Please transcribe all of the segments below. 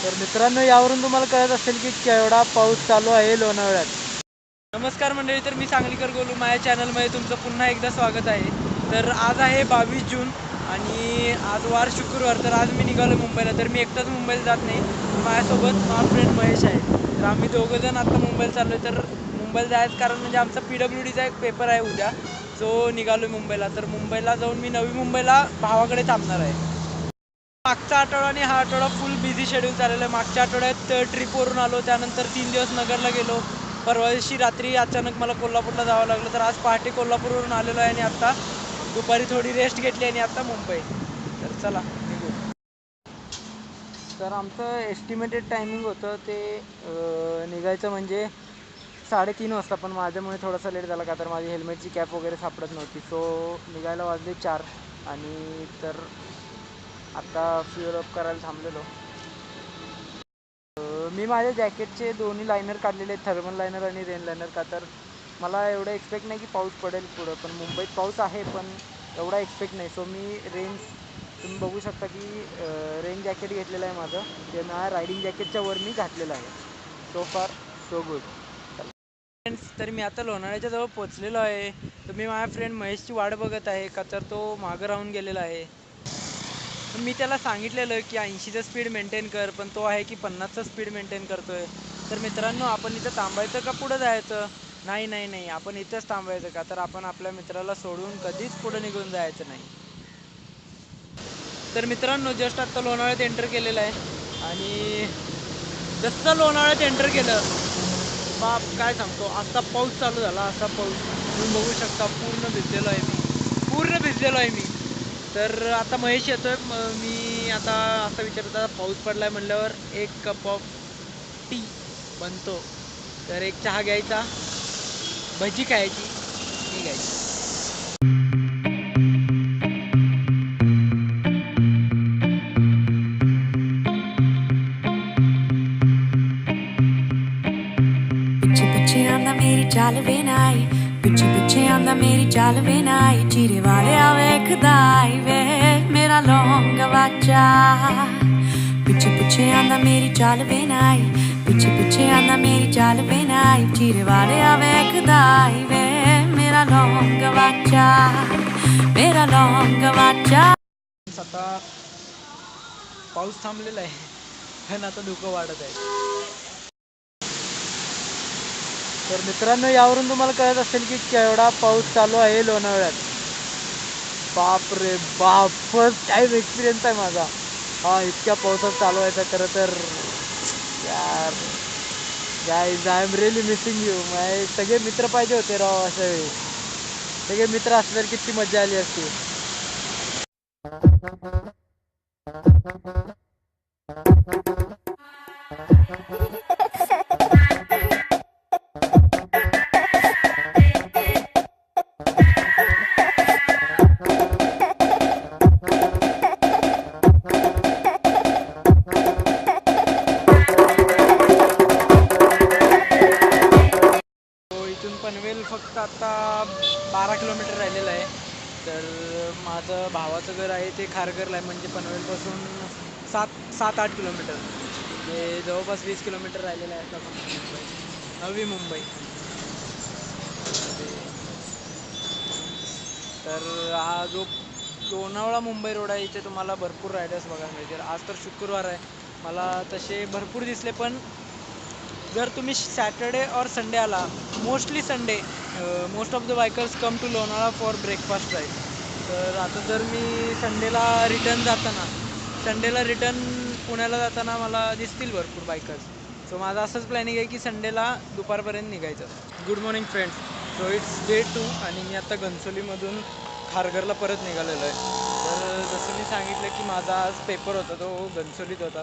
तर मित्रांनो, यावरून तुम्हाला कळत असेल की केवढा पाऊस चालू आहे लोणावळ्यात. नमस्कार मंडळी, तर मी सांगलीकर गोलू माझ्या चॅनलमध्ये तुमचं पुन्हा एकदा स्वागत आहे. तर आज आहे 22 जून आणि आज वार शुक्रवार. तर आज मी निघालो मुंबईला. तर मी एकटाच मुंबईला जात नाही, माझ्यासोबत माझा फ्रेंड महेश आहे. तर आम्ही दोघंजण आत्ता मुंबईला चाललो आहे. तर मुंबईला जायचं कारण म्हणजे आमचा PWDचा एक पेपर आहे उद्या, जो निघालो मुंबईला. तर मुंबईला जाऊन मी नवी मुंबईला भावाकडे थांबणार आहे. मागचा आठवडा आणि हा आठवडा फुल बिझी शेड्यूल चाललेलं आहे. मागच्या आठवड्यात ट्रिपवरून आलो, त्यानंतर 3 दिवस नगरला गेलो. परवा दिवशी रात्री अचानक मला कोल्हापूरला जावं लागलं. तर आज पहाटे कोल्हापूरवरून आलेलो आहे आणि आत्ता दुपारी थोडी रेस्ट घेतली आणि आता मुंबई. तर चला निघू. तर आमचं एस्टिमेटेड टायमिंग होतं ते निघायचं म्हणजे 3:30 वाजता, पण माझ्यामुळे थोडासा लेट झाला का तर माझी हेल्मेटची कॅप वगैरे सापडत नव्हती. सो निघायला वाजले 4 आणि तर आत्ता फ्युअल अप करायला थांबलेलो. मी माझ्या जॅकेटचे दोन्ही लायनर काढलेले आहेत, थर्मल लायनर आणि रेन लायनर, का तर मला एवढं एक्सपेक्ट नाही की पाऊस पडेल पुढं, पण मुंबईत पाऊस आहे पण एवढा एक्सपेक्ट नाही. सो मी तुम्ही बघू शकता की रेन जॅकेट घेतलेलं आहे माझं, ते माझ्या रायडिंग जॅकेटच्या वर मी घातलेलं आहे. सो फार सो गुड. फ्रेंड्स, तर मी आता लोणावळ्याच्या जवळ पोचलेलो आहे. तर मी माझ्या फ्रेंड महेशची वाट बघत आहे, का तर तो मागं राहून गेलेला आहे. मी त्याला सांगितलेलं की 80चं स्पीड मेंटेन कर, पण तो आहे की 50चं स्पीड मेंटेन करतोय. तर मित्रांनो, आपण इथं थांबायचं का पुढं जायचं? नाही नाही नाही, आपण इथंच थांबायचं, का तर आपण आपल्या मित्राला सोडून कधीच पुढे निघून जायचं नाही. तर मित्रांनो, जस्ट आत्ता लोणावळ्यात एंटर केलेलं आहे आणि जसं लोणावळ्यात एंटर केलं बाप काय सांगतो, आत्ता पाऊस चालू झाला. असा पाऊस तुम्ही बघू शकता, पूर्ण भिजलेलो आहे मी, पूर्ण भिजलेलो आहे मी. तर आता महेश येतोय. मी आता असं विचारत होता, पाऊस पडलाय म्हणल्यावर एक कप ऑफ टी बनतो. तर एक चहा घ्यायचा, भजी खायची, निघायची. ਪਿੱਛੇ ਪਿੱਛੇ ਆਂਦਾ ਮੇਰੀ ਚਾਲ ਵੇ ਨਾਈ, ਪਿੱਛੇ ਪਿੱਛੇ ਆਂਦਾ ਮੇਰੀ ਚਾਲ ਵੇ ਨਾਈ, ਚੀਰੇ ਵਾਲਿਆ ਵੇਖਦਾ ਈ ਵੇ ਮੇਰਾ ਲੌਂਗ ਵਾਚਾ। ਪਿੱਛੇ ਪਿੱਛੇ ਆਂਦਾ ਮੇਰੀ ਚਾਲ ਵੇ ਨਾਈ, ਪਿੱਛੇ ਪਿੱਛੇ ਆਂਦਾ ਮੇਰੀ ਚਾਲ ਵੇ ਨਾਈ, ਚੀਰੇ ਵਾਲਿਆ ਵੇਖਦਾ ਈ ਵੇ ਮੇਰਾ ਲੌਂਗ ਵਾਚਾ, ਮੇਰਾ ਲੌਂग ਵਾਚਾ। आता पाऊस थांबलेला आहे, पण आता धुकं वाढत आहे. तर मित्रांनो, यावरून तुम्हाला कळत असेल की केवढा पाऊस चालू आहे लोणावळ्यात. बाप रे बाप, फर्स्ट टाइम एक्सपिरियन्स आहे माझा हा इतक्या पावसात चालवायचा. खरं तर यार guys, I am really missing you. माझे सगळे मित्र पाहिजे होते राव. अशा वेळी सगळे मित्र असल्यावर किती मजा आली असती. इथून पनवेल फक्त आता 12 किलोमीटर राहिलेलं आहे. तर माझं भावाचं घर आहे ते खारघरला आहे, म्हणजे पनवेलपासून 7-8 किलोमीटर, म्हणजे जवळपास 20 किलोमीटर राहिलेलं आहे आता फक्त मुंबई, नवी मुंबई. तर हा जो लोणावळा मुंबई रोड आहे, इथे तुम्हाला भरपूर रायडर्स बघायला मिळतील. आज तर शुक्रवार आहे, मला तसे भरपूर दिसले, पण जर तुम्ही सॅटर्डे और संडे आला, mostly Sunday, most of the bikers come to Lonavala for breakfast ride. तर आता जर मी संडेला रिटर्न पुण्याला जाताना मला दिसतील भरपूर बायकर्स. सो माझं असंच प्लॅनिंग आहे की संडेला दुपारपर्यंत निघायचं. Good morning friends. So it's day 2 आणि मी आता घनसोलीमधून खारघरला परत निघालेलो आहे. तर जसं मी सांगितलं की माझा आज पेपर होता, तो घनसोलीत होता.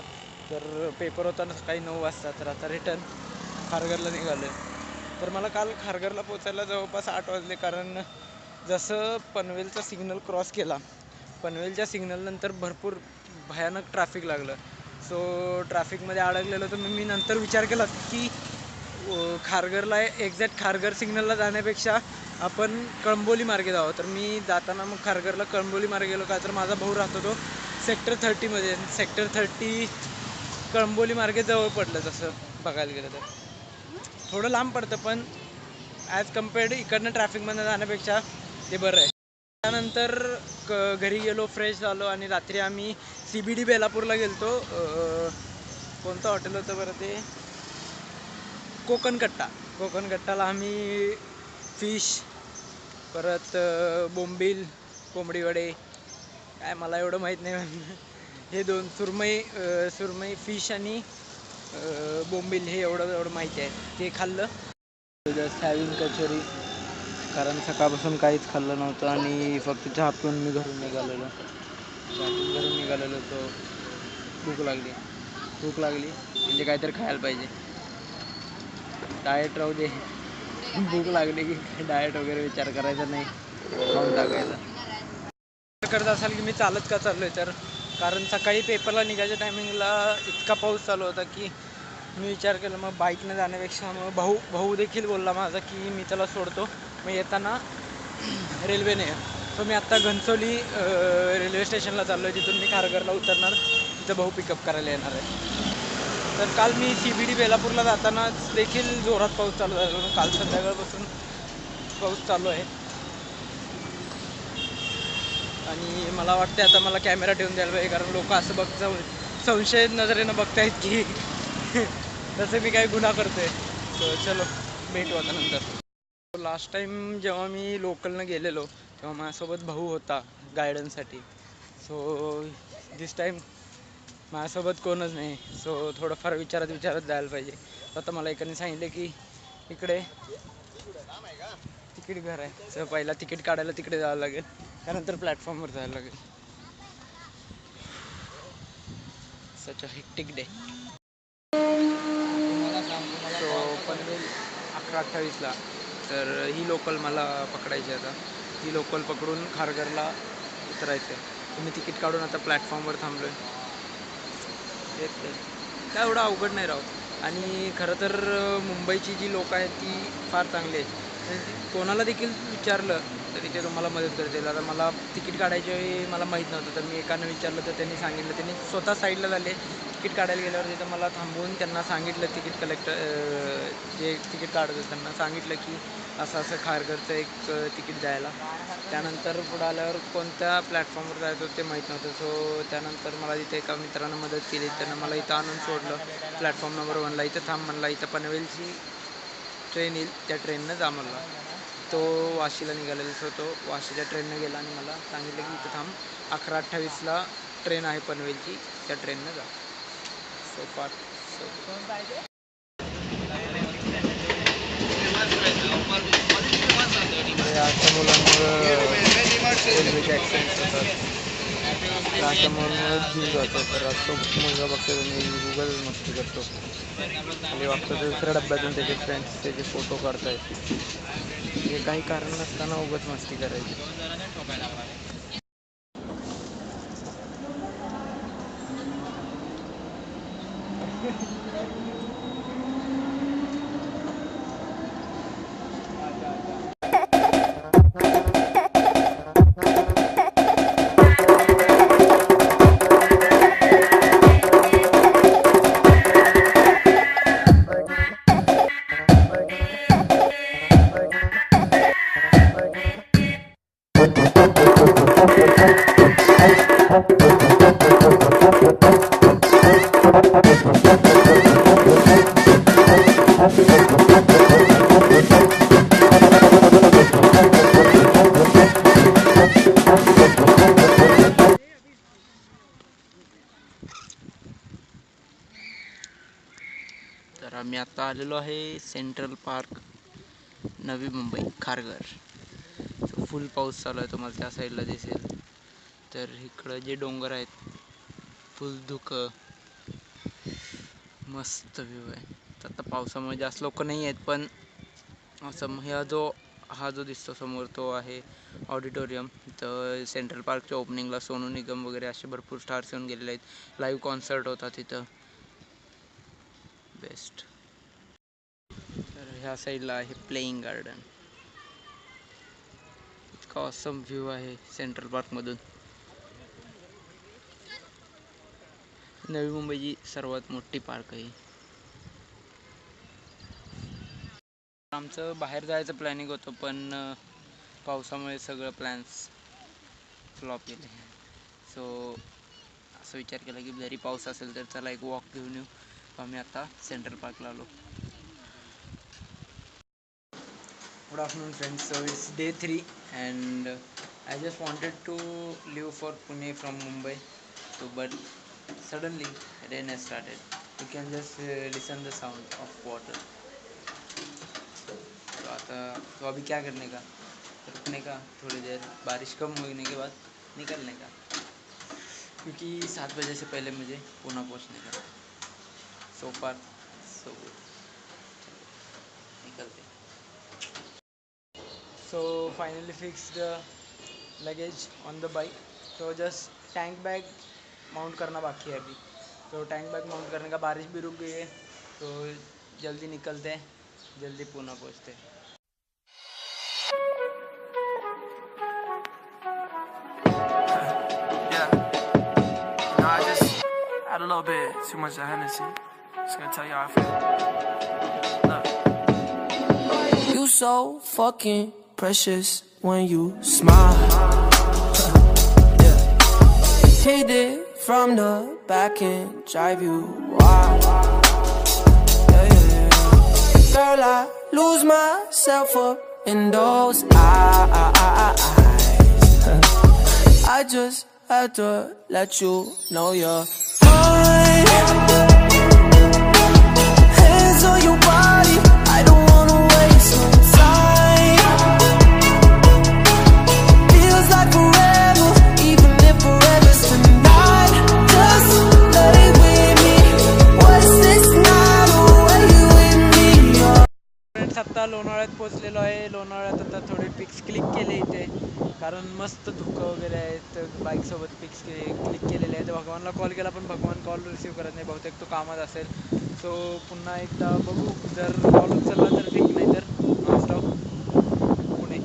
तर पेपर होता सकाळी 9 वाजता. तर आता रिटर्न खारघरला निघालो आहे. तर मला काल खारघरला पोचायला जवळपास 8 वाजले, कारण जसं पनवेलचा सिग्नल क्रॉस केला, पनवेलच्या सिग्नलनंतर भरपूर भयानक ट्रॅफिक लागलं. सो ट्रॅफिकमध्ये अडकलेलो. तर मी नंतर विचार केला की खारघरला एक्झॅक्ट खारघर सिग्नलला जाण्यापेक्षा आपण कळंबोली मार्गे जावं. तर मी जाताना मग खारघरला कळंबोली मार्गे गेलो, का तर माझा भाऊ राहतो तो सेक्टर 30मध्ये. सेक्टर 30 कळंबोली मार्गे जवळ पडलं तसं बघायला गेलं तर. थोडं लांब पडतं पण ॲज कम्पेअर्ड इकडनं ट्रॅफिकमधनं जाण्यापेक्षा ते बरं आहे. त्यानंतर घरी गेलो, फ्रेश झालो आणि रात्री आम्ही CBD बेलापूरला गेलो. कोणतं हॉटेल होतं बरं ते, कोकणकट्टाला आम्ही फिश, परत बोंबील, कोंबडी वडे, काय मला एवढं माहीत नाही हे दोन सुरमई फिश आणि बोंबील हे एवढं माहिती आहे, ते खाल्लं. जस्ट हॅविंग कचोरी, कारण सकाळपासून काहीच खाल्लं नव्हतं आणि फक्त चहा पिऊन मी घरून निघालेलो तो भूक लागली म्हणजे काहीतरी खायला पाहिजे. डाएट राहू दे, भूक लागली की डाएट वगैरे विचार करायचा नाही, खाऊन टाकायचा. करत असाल की मी चालत का चाललो आहे, तर कारण सकाळी पेपरला निघायच्या टायमिंगला इतका पाऊस चालू होता की मी विचार केला मग बाईकनं जाण्यापेक्षा मग भाऊ देखील बोलला माझा की मी त्याला सोडतो, मग येताना रेल्वेने. सो मी आत्ता घनसोली रेल्वे स्टेशनला चाललो आहे, तिथून मी खारघरला उतरणार, तिथं भाऊ पिकअप करायला येणार आहे. तर काल मी CBD बेलापूरला जातानाच देखील जोरात पाऊस चालू झाला. काल संध्याकाळपासून पाऊस चालू आहे आणि मला वाटते आता मला कॅमेरा ठेवून द्यायला पाहिजे, कारण लोक असं संशय नजरेनं बघतायत की तसं मी काही गुन्हा करतोय. सो चलो भेटू आता नंतर. लास्ट टाईम जेव्हा मी लोकलनं गेलेलो तेव्हा माझ्यासोबत भाऊ होता गायडन्ससाठी. सो दिस टाईम माझ्यासोबत कोणच नाही. सो थोडंफार विचारत जायला पाहिजे. आता मला एकाने सांगितलं की इकडे तिकीट घर आहे, सो पहिला तिकीट काढायला तिकडे जावं लागेल, त्यानंतर प्लॅटफॉर्मवर जायला लागेल. Such a hectic day. So Panvel 11:28ला, तर ही लोकल मला पकडायची आता. ही लोकल पकडून खारघरला उतरायचं आहे. मी तिकीट काढून आता प्लॅटफॉर्मवर थांबलो आहे. काय एवढं अवघड नाही राव. आणि खरं तर मुंबईची जी लोक आहेत ती फार चांगली आहेत. कोणाला देखील विचारलं तरी ते तुम्हाला मदत करतील. आता मला तिकीट काढायच्या वेळी मला माहीत नव्हतं, तर मी एकानं विचारलं तर त्यांनी सांगितलं. त्यांनी स्वतः साईडला झाले, तिकीट काढायला गेल्यावर तिथं मला थांबवून त्यांना सांगितलं, तिकीट कलेक्टर जे तिकीट काढत त्यांना सांगितलं की असं खारघरचं एक तिकीट द्यायला. त्यानंतर पुढं आल्यावर कोणत्या प्लॅटफॉर्मवर जायचं होतं ते माहीत नव्हतं. सो त्यानंतर मला तिथे एका मित्रानं मदत केली. त्यानं मला इथं आणून सोडलं प्लॅटफॉर्म नंबर 1ला. इथं थांब म्हणला, इथं पनवेलची ट्रेन येईल, त्या ट्रेननं जा म्हणला. तो वाशीला निघालेला, सो तो वाशीच्या ट्रेननं गेला आणि मला सांगितलं की इथं थांब, 11:28ला ट्रेन आहे पनवेलची, त्या ट्रेननं जा. सो फार अशा मुलांमुळं रेल्वेचे ॲक्सिडेंट्स होतात. अशा मुलांमुळं जीव जातो. तर तो मुलगा बघतो, मी गुगल मस्ती करतो आणि बघतो तर दुसऱ्या डब्यातून त्याचे फ्रेंड्स त्याचे फोटो काढत आहेत. हे काही कारण नसताना उगाच मस्ती करायची. तर आम्ही आता आलेलो आहे सेंट्रल पार्क, नवी मुंबई, खारघर. फुल पाऊस चालू आहे, तुम्हाला त्या साईडला दिसेल. तर इकडं जे डोंगर आहेत, फुल धुकं, मस्त व्ह्यू आहे. तर आता पावसामुळे जास्त लोक नाही आहेत, पण असं हा जो दिसतो समोर तो आहे ऑडिटोरियम. तर सेंट्रल पार्कच्या ओपनिंगला सोनू निगम वगैरे असे भरपूर स्टार्स येऊन गेलेले आहेत. लाईव्ह कॉन्सर्ट होता तिथं, बेस्ट. तर ह्या साईडला आहे प्लेइंग गार्डन. इतका ऑसम व्ह्यू आहे सेंट्रल पार्कमधून. नवी मुंबईची सर्वात मोठी पार्क आहे. आमचं बाहेर जायचं प्लॅनिंग होतं, पण पावसामुळे सगळं प्लॅन्स फ्लॉप केले. सो असं विचार केला की जरी पाऊस असेल तर चला एक वॉक घेऊन येऊ. आम्ही आता सेंट्रल पार्कला आलो. Good afternoon friends, so it's day 3 and I just wanted to leave for Pune from Mumbai, so but suddenly rain has started. You can just listen the sound of water. तो आता तो अभी क्या करने का, रुकने का, थोड़ी देर बारिश कम होने के बाद निकलने का, क्योंकि 7 बजे से पहले मुझे पुणे पहुंचने का. सो फार सो गुड. निकलते. So finally fixed the luggage on the bike. So just tank bag mount करना बाकी है अभी. तो टैंक बैग माउंट करने का, बारिश भी रुक गई है तो जल्दी निकलते हैं, जल्दी पुणे पहुंचते हैं. Yeah. No, I just had a little bit too much of Hennessy. Just gonna tell you how I feel. Look. You so fucking precious when you smile. Yeah. Hit it from the back and drive you wild. Yeah, yeah, yeah. Girl, I lose myself up in those eyes. I just had to let you know you're mine. Hands on your body, I don't wanna waste no time. Feels like forever, even if forever's tonight. Just lay with me. What's this night away with me? Friends आत्ता लोणावळ्यात पोचलेलो आहे. लोणावळ्यात आता थोडे पिक्स click केले इथे, कारण मस्त धुकं वगैरे आहेत. बाईकसोबत पिक्स क्लिक केलेले आहेत. भगवानला कॉल केला पण भगवान कॉल रिसीव करत नाही, बहुतेक तो कामात असेल. सो पुन्हा एकदा बघू, जर कॉल उचलला तर ठीक, नाही तर नॉनस्टॉप पुणे.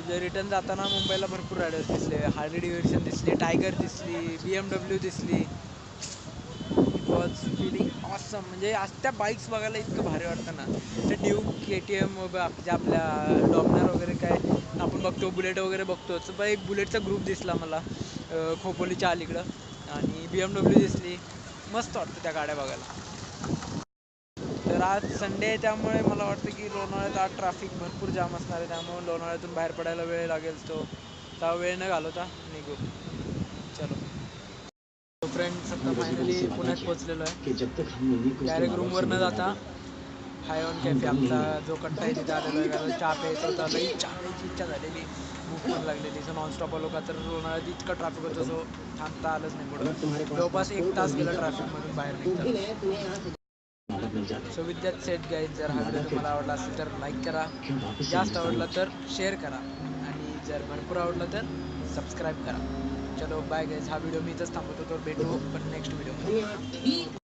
जे रिटर्न जाताना मुंबईला भरपूर रायडर्स दिसले. हार्ली डेव्हिडसन दिसली, टायगर दिसली, BMW दिसली. It was feeling awesome. म्हणजे आज त्या बाईक्स बघायला इतकं भारी वाटतं ना. ते ड्यूक, KTM, जे आपल्या डॉमिनर वगैरे काय आपण बघतो, बुलेट वगैरे बघतो, तर एक बुलेटचा ग्रुप दिसला मला खोपोलीच्या अलीकडं, आणि BMW दिसली. मस्त वाटतं त्या गाड्या बघायला. तर आज संडे आहे, त्यामुळे मला वाटतं की लोणावळ्यात आज ट्रॅफिक भरपूर जाम असणार आहे. त्यामुळे लोणावळ्यातून बाहेर पडायला वेळ लागेल. तो त्या वेळ न घालवता निघू. चलो फ्रेंड्स, आता फायनली पुण्यात पोचलेलो आहे. डायरेक्ट रूमवर न जाता हाय ऑन कॅफे, आमचा जो कट्टा आहे तिथे आलेलो आहे. कारण चहा प्यायचा होता, लई चहा प्यायची इच्छा झालेली, भूक पण लागलेली. सो नॉनस्टॉप आलो का तर लोणावळ्यात इतकं ट्रॅफिक होतं, सो थांबता आलंच नाही पुढं. जवळपास 1 तास गेला ट्रॅफिकमधून बाहेर निघतात. So with that set guys, जर हा व्हिडिओ तुम्हाला आवडला असेल तर लाईक करा, जास्त आवडला तर शेअर करा, आणि जर भरपूर आवडला तर सबस्क्राईब करा. चलो बाय गाईज. हा व्हिडिओ मी इथंच थांबवतो, तर भेटू पण नेक्स्ट व्हिडिओमध्ये.